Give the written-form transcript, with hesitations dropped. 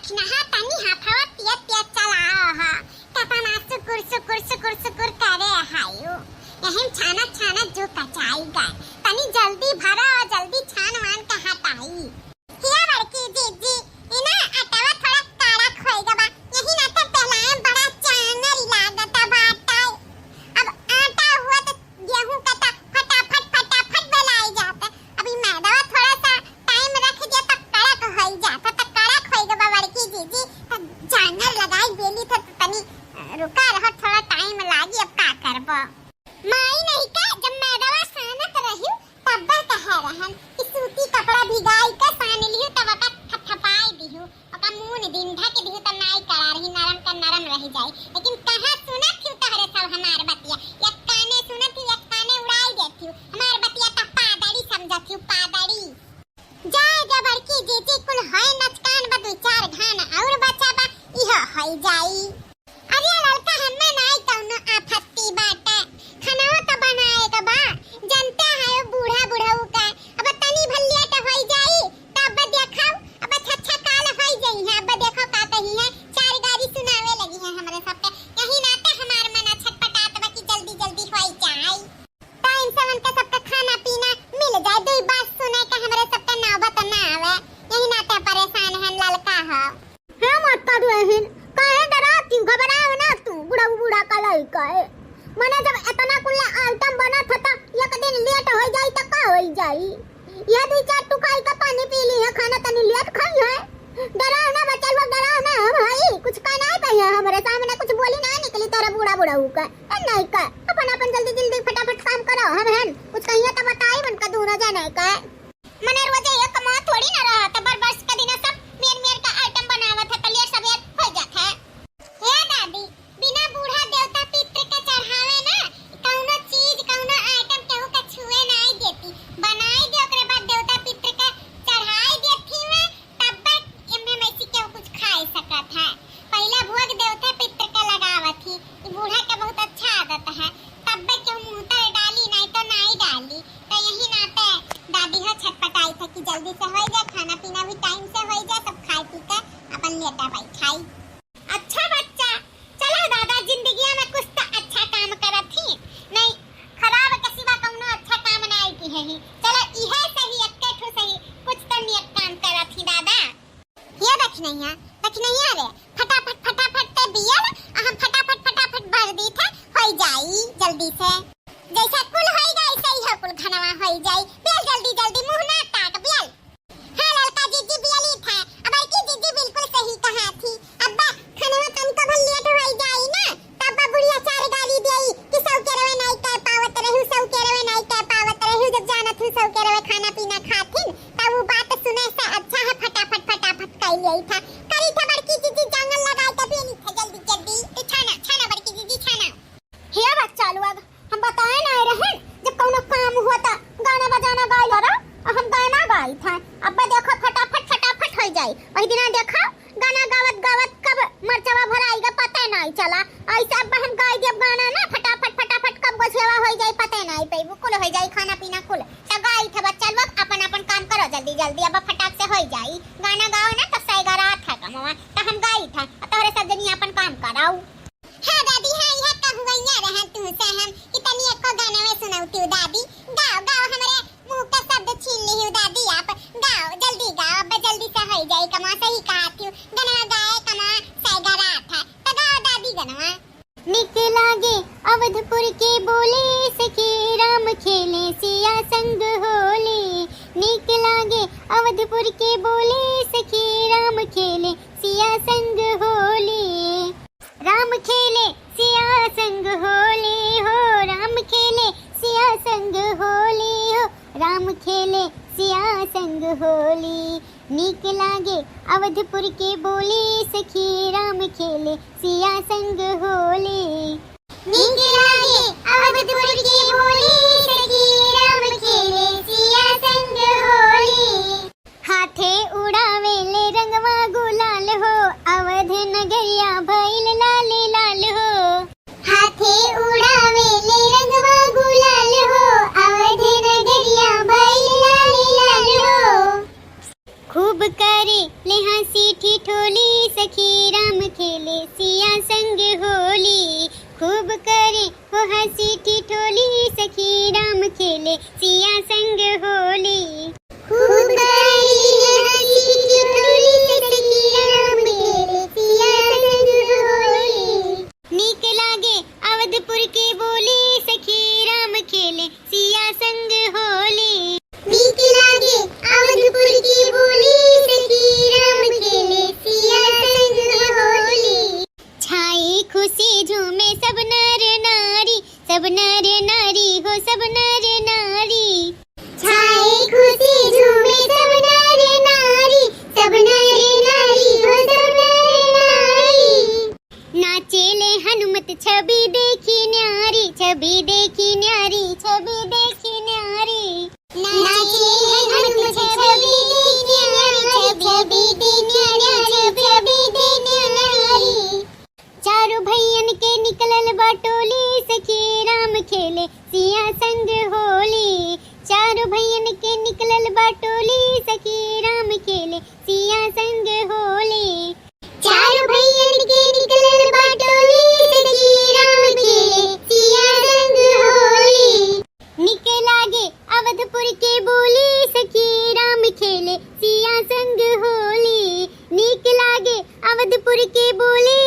देखना है तनी हाथवा पियत पियत चलाओ हा कतना सुकुर सुकुर सुकुर सुकुर करे हायो यही छाना छाना जो कचाईगा तनी जल्दी भरा और जल्दी छान वान का हटाई किया बड़की दीदी इना आटावा थोड़ा काड़ा खोएगा बा यही ना तो पहलाए बड़ा चांगल लागता बाटा अब आटा हुआ तो गेहूं का फटाफट फटाफट बनाई जाता अभी मैदा थोड़ा सा टाइम रख दिया तो कड़क होई जाता तो कड़क होएगा बा बड़की दीदी तो चांगल लगाई बेली तो तनी रुका रहो थोड़ा टाइम लागी अब का करबो माई नहीं का जब मैदावा सानत रही तब कह रहन कि सूती कपड़ा भिगाई के सान लियो तब का थथपाई दिहु ओका मुंह दिन ढक दिहु त नाई करा रही नरम का नरम रह जाई लेकिन कहां सुनत थी तहरे सब हमार बतिया एक काने सुनत थी एक काने उड़ाई देती हमार बतिया त पादड़ी समझत थी पादड़ी जाए जबर की जीजी कुल है नचकान बदु चार घान और बचा बा इह होई जाई अरे लड़का हम्मे नाई कौनो आफत्ति बाटा खाना तो बनाएगा बा जनता है वो बूढ़ा बुढ़ऊ का अब तनी भल्लिया तो होई जाई तब देखाओ अब अच्छा काल होई जाई है अब देखो का कही है चार गाड़ी सुनावे लगी है हमरे सबके यही नाते हमार मन छटपटात बा कि जल्दी जल्दी होई जाई टाइम से मन का सबका खाना पीना मिल जाए दो बात सुने का हमरे सबका नौबत ना आवे यही नाते परेशान है लड़का हो हां मत करू एहिन काहे डराती घबराओ ना तू बूढ़ा बूढ़ा का लड़का है मने जब इतना कुल आइटम बना था एक दिन लेट हो जाई त का हो जाई ये दो चार टुकाई का पानी पी ली है खाना तनी लेट खाई है डराओ ना बच्चा लोग डराओ ना भाई कुछ कहना है भैया हमारे सामने कुछ बोली ना निकली तेरा बूढ़ा बूढ़ा का नहीं का अपन जल्दी जल्दी फटाफट काम करो हम हैं कुछ कहिए तो बताई मन का दूर जाने का मने रोज ये कमा थोड़ी ना रहा त बरबस का दिन सब मेर मेर का आइटम बनावत है तलिया सवेर हो जात है हे दादी बिना बूढ़ा देवता पितृ के चढ़ावे ना कौनो चीज कौनो आइटम केहू का छुए नहीं देती बनाई दे ओकरे बाद देवता पितृ के चढ़ाई देती में तब एमे में से केहू कुछ खाई सकत है पहला भोग देवता पितृ के लगावत थी बूढ़ा के बहुत अच्छा आदत है तब केहू मुंह तर डाली नहीं तो नहीं डाली तो यही नाते दादी हो छटपटाई था कि जल्दी से हो जाए खाना पीना भी टाइम से हो जाए सब खाई पी कर अपन लेटा भाई खाई अच्छा बच्चा चलो दादा जिंदगी में कुछ तो अच्छा काम करत थी नहीं खराब के सिवा कोनो अच्छा काम नहीं की है चलो इहे सही एक्के ठो सही कुछ तो नियत काम करत थी दादा ये देख नहीं रे फटाफट ते बिया हम फटाफट भर दी था हो जाई जल्दी से जैसा कुल होई गई सही है कुल खाना होई जाई बेल जल्दी जल्दी मुंह ना ताक बेल हां लड़का जीजी बेली था अब की जीजी बिल्कुल सही कहा थी अब्बा खाना कम का भल लेट होई जाई ना तब बुढ़िया चार गाली देई कि सौ के रवे नहीं कह पावत रहू सौ के रवे नहीं कह पावत रहू जब जानत हूं सौ के रवे खाना पीना खाथिन तब वो बात सुने से अच्छा है फटाफट कह लेई था करी था बड़की जीजी जंगल लगाई तभी नहीं था जल्दी जल्दी छाना बड़की जीजी छाना हे बच्चा लोग हम बताए ना रहे जब कोनो काम हुआ था गाना बजाना गाई लो हम गाना गाई था अब देखो फटाफट हो जाए वही दिन देखो गाना गावत कब मरचवा भराएगा पता नहीं चला ऐसा अब हम गाई जब गाना ना फटाफट कब गोछवा हो जाए पता नहीं पे कुल हो जाए खाना पीना कुल तो गाई था बच्चा लोग अपन काम करो जल्दी जल्दी अब फटाक से हो जाए गाना गाओ ना तो सही गा रहा था कमवा तो हम गाई था तोरे सब जनी अपन काम कराओ हां दादी हां यह कहवैया रह तू से हम इतनी एक गाना में सुनाउती दादी गाओ हमारे मुंह का शब्द छीन ली दादी आप गाओ जल्दी गाओ अब जल्दी से हो जाए कमा सही कहा थी गाना गाए कमा सही गा रहा था तो गाओ दादी गाना निकला गे अवधपुर के बोले सखी राम खेले सिया संग होले निकला गे अवधपुर के बोले सखी राम खेले सिया संग होले राम खेले सिया संग होले हो राम खेले सिया संग होले हो राम खेले सिया संग होले नीक लागे अवधपुर के बोले सखी राम खेले सिया संग होले नीक लागे अवधपुर के बोले सखी राम खेले सिया संग होले हाथे उड़ावे ले रंगवा गुलाल हो अवध नगरिया भइल लाल लाल हो हाथे उड़ावे ले रंगवा गुलाल हो अवध नगरिया भइल लाल लाल हो खूब करे ले खेले हंसी ठिठोली, सखी राम खेले सिया संग होली। खूब करे हो हंसी ठिठोली, सखी राम खेले सिया संग होली। खूब करे हंसी ठिठोली, सखी राम खेले सिया संग होली। नीक लागे अवधपुर के बोली, सखी राम खेले सिया संग होली। नीक लागे अवधपुर की बोली, सखी राम खेले सिया संग होली। छाई खुशी झूमे सब नर नारी, सब नर नारी हो सब नर नारी। छाई खुशी झूमे सब नर नारी, सब नर नारी हो सब नर नारी। नाचेले हनुमत छवि देखी न्यारी, छवि देखी न्यारी, छवि देखी न्यारी। नाचे हनुमत छवि देखी न्यारी, छवि देखी न्यारी, छवि देखी न्यारी। चारों भैयन के निकलल बाटोली, सखी राम खेले सिया संग होली। चारों भैयन के निकलल बाटोली, सखी राम खेले सिया संग होली। चारों भैयन के निकलल बाटोली, सखी राम खेले सिया संग होली। निक लागे अवधपुर के बोली, सखी राम खेले सिया संग होली। नीक लागे अवधपुर के बोली,